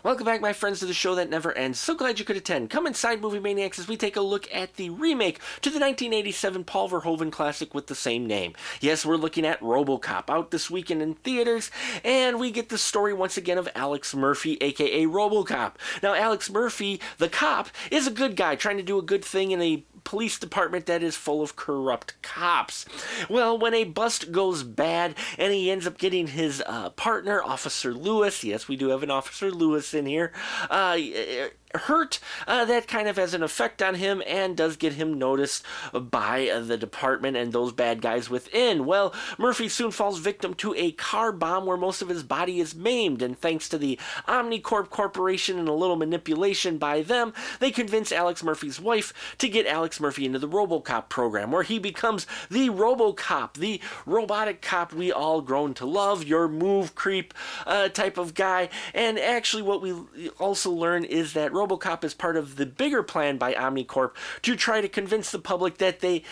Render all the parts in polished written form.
Welcome back, my friends, to the show that never ends. So glad you could attend. Come inside Movie Maniacs as we take a look at the remake to the 1987 Paul Verhoeven classic with the same name. Yes, we're looking at RoboCop, out this weekend in theaters, and we get the story once again of Alex Murphy, aka RoboCop. Now, Alex Murphy, the cop, is a good guy trying to do a good thing in a police department that is full of corrupt cops. Well, when a bust goes bad and he ends up getting his partner, Officer Lewis, yes, we do have an Officer Lewis in here, hurt, that kind of has an effect on him and does get him noticed by the department and those bad guys within. Well, Murphy soon falls victim to a car bomb where most of his body is maimed, and thanks to the Omnicorp Corporation and a little manipulation by them, they convince Alex Murphy's wife to get Alex Murphy into the RoboCop program, where he becomes the RoboCop, the robotic cop we all grown to love, your move creep type of guy. And actually what we also learn is that RoboCop is part of the bigger plan by Omnicorp to try to convince the public that they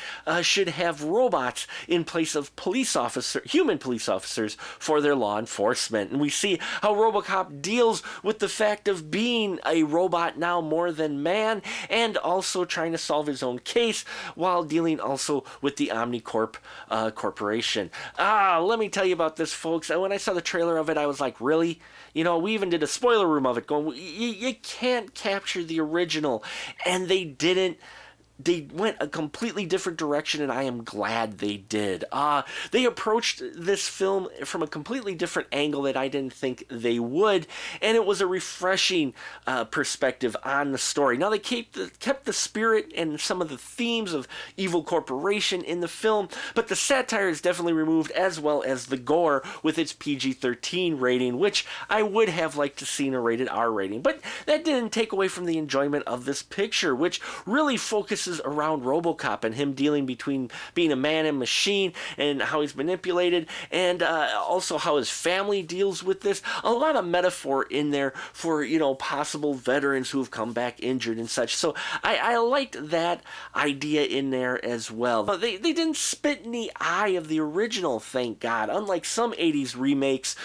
should have robots in place of human police officers for their law enforcement. And we see how RoboCop deals with the fact of being a robot now more than man, and also trying to solve his own case while dealing also with the Omnicorp corporation. Let me tell you about this, folks. When I saw the trailer of it, I was like, really? You know, we even did a spoiler room of it going, you can't capture the original. And they didn't. They went a completely different direction, and I am glad they did. They approached this film from a completely different angle that I didn't think they would, and it was a refreshing perspective on the story. Now, they kept the spirit and some of the themes of evil corporation in the film, but the satire is definitely removed, as well as the gore with its PG-13 rating, which I would have liked to see a rated R rating. But that didn't take away from the enjoyment of this picture, which really focuses around RoboCop and him dealing between being a man and machine and how he's manipulated, and also how his family deals with this. A lot of metaphor in there for, you know, possible veterans who have come back injured and such. So I liked that idea in there as well. But they didn't spit in the eye of the original, thank God. Unlike some 80s remakes,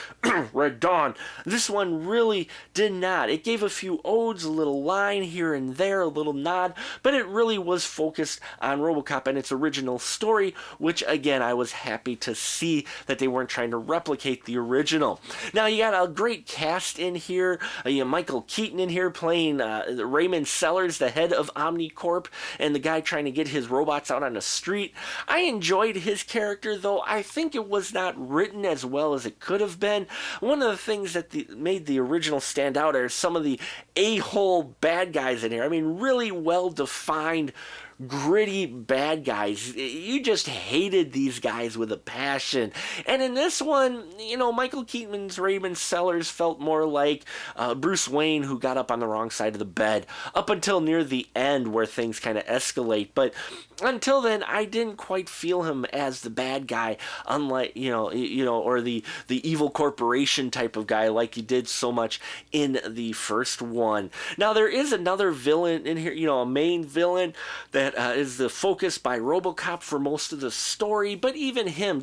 Red Dawn, this one really did not. It gave a few odes, a little line here and there, a little nod, but it really was focused on RoboCop and its original story, which again I was happy to see that they weren't trying to replicate the original. Now you got a great cast in here. You have Michael Keaton in here playing Raymond Sellers, the head of Omnicorp, and the guy trying to get his robots out on the street. I enjoyed his character, though I think it was not written as well as it could have been. One of the things that made the original stand out are some of the a-hole bad guys in here. I mean, really well defined, gritty bad guys. You just hated these guys with a passion. And in this one, you know, Michael Keaton's Raymond Sellers felt more like Bruce Wayne, who got up on the wrong side of the bed, up until near the end where things kind of escalate. But until then, I didn't quite feel him as the bad guy, unlike, you know, or the evil corporation type of guy like he did so much in the first one. Now, there is another villain in here, you know, a main villain that is the focus by RoboCop for most of the story, but even him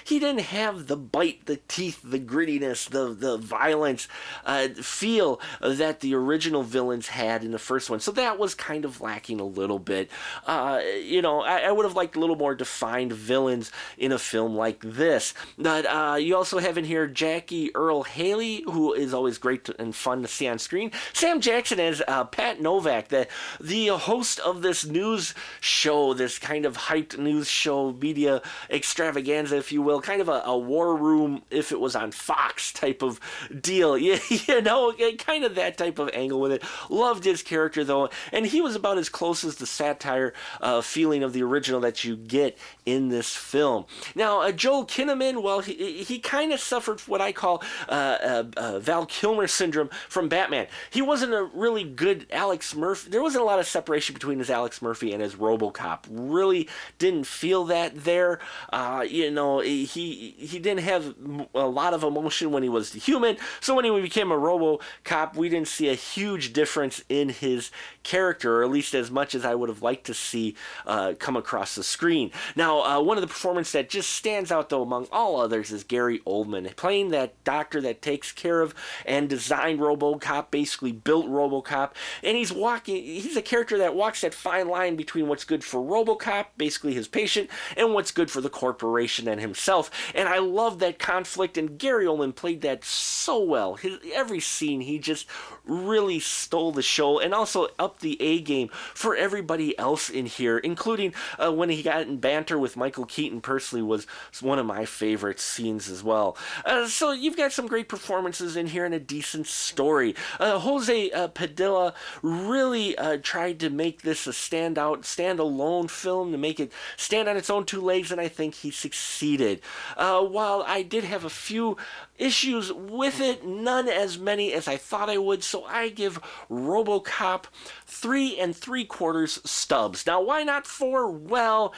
he didn't have the bite, the teeth, the grittiness, the violence feel that the original villains had in the first one. So that was kind of lacking a little bit. You know, I would have liked a little more defined villains in a film like this. But you also have in here Jackie Earle Haley, who is always great and fun to see on screen. Sam Jackson as Pat Novak, the host of this new news show, this kind of hyped news show, media extravaganza, if you will, kind of a war room if it was on Fox type of deal. You know, kind of that type of angle with it. Loved his character, though, and he was about as close as the satire feeling of the original that you get in this film. Now, Joel Kinnaman, well, he kind of suffered what I call Val Kilmer syndrome from Batman. He wasn't a really good Alex Murphy. There wasn't a lot of separation between his Alex Murphy and his RoboCop. Really didn't feel that there. You know, he didn't have a lot of emotion when he was human. So when he became a RoboCop, we didn't see a huge difference in his character, or at least as much as I would have liked to see come across the screen. Now, one of the performances that just stands out, though, among all others, is Gary Oldman, playing that doctor that takes care of and designed RoboCop, basically built RoboCop, and he's a character that walks that fine line between what's good for RoboCop, basically his patient, and what's good for the corporation and himself, and I love that conflict, and Gary Oldman played that so well. Every scene, he just really stole the show, and also upped the A game for everybody else in here, including when he got in banter with Michael Keaton. Personally, was one of my favorite scenes as well. So you've got some great performances in here and a decent story. Jose Padilla really tried to make this a standalone film, to make it stand on its own two legs, and I think he succeeded. While I did have a few issues with it, none as many as I thought I would, so I give RoboCop 3 3/4 stubs. Now, why not 4? Well,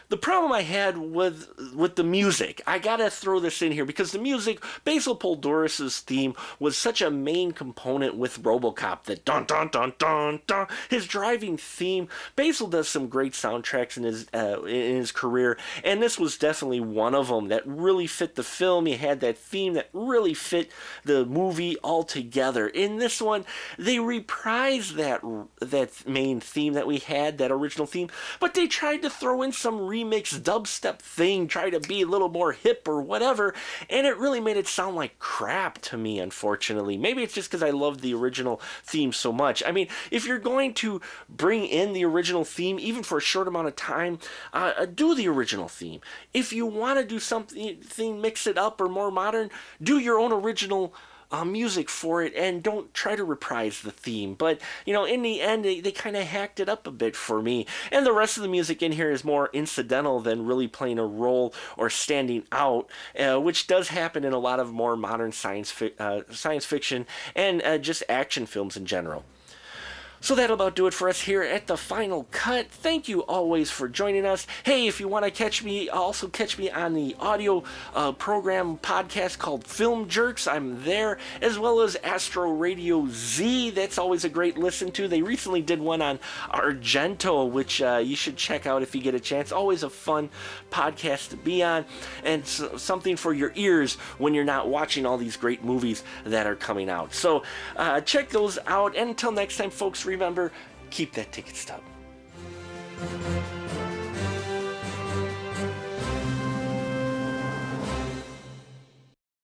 the problem I had with the music, I gotta throw this in here, because the music, Basil Poledouris's theme was such a main component with RoboCop, that dun dun dun dun dun, his driving theme. Basil does some great soundtracks in his career, and this was definitely one of them that really fit the film. He had that theme that really fit the movie altogether. In this one, they reprised that main theme that we had, that original theme, but they tried to throw in some remix dubstep thing, try to be a little more hip or whatever, and it really made it sound like crap to me, unfortunately. Maybe it's just because I loved the original theme so much. I mean, if you're going to bring in the original theme, even for a short amount of time, do the original theme. If you want to do something, mix it up or more modern, do your own original music for it, and don't try to reprise the theme. But, you know, in the end, they kind of hacked it up a bit for me. And the rest of the music in here is more incidental than really playing a role or standing out, which does happen in a lot of more modern science fiction and just action films in general. So that'll about do it for us here at the Final Cut. Thank you always for joining us. Hey, if you want to catch me, also catch me on the audio program podcast called Film Jerks. I'm there, as well as Astro Radio Z. That's always a great listen to. They recently did one on Argento, which you should check out if you get a chance. Always a fun podcast to be on, and something for your ears when you're not watching all these great movies that are coming out. So check those out, and until next time, folks, remember, keep that ticket stub.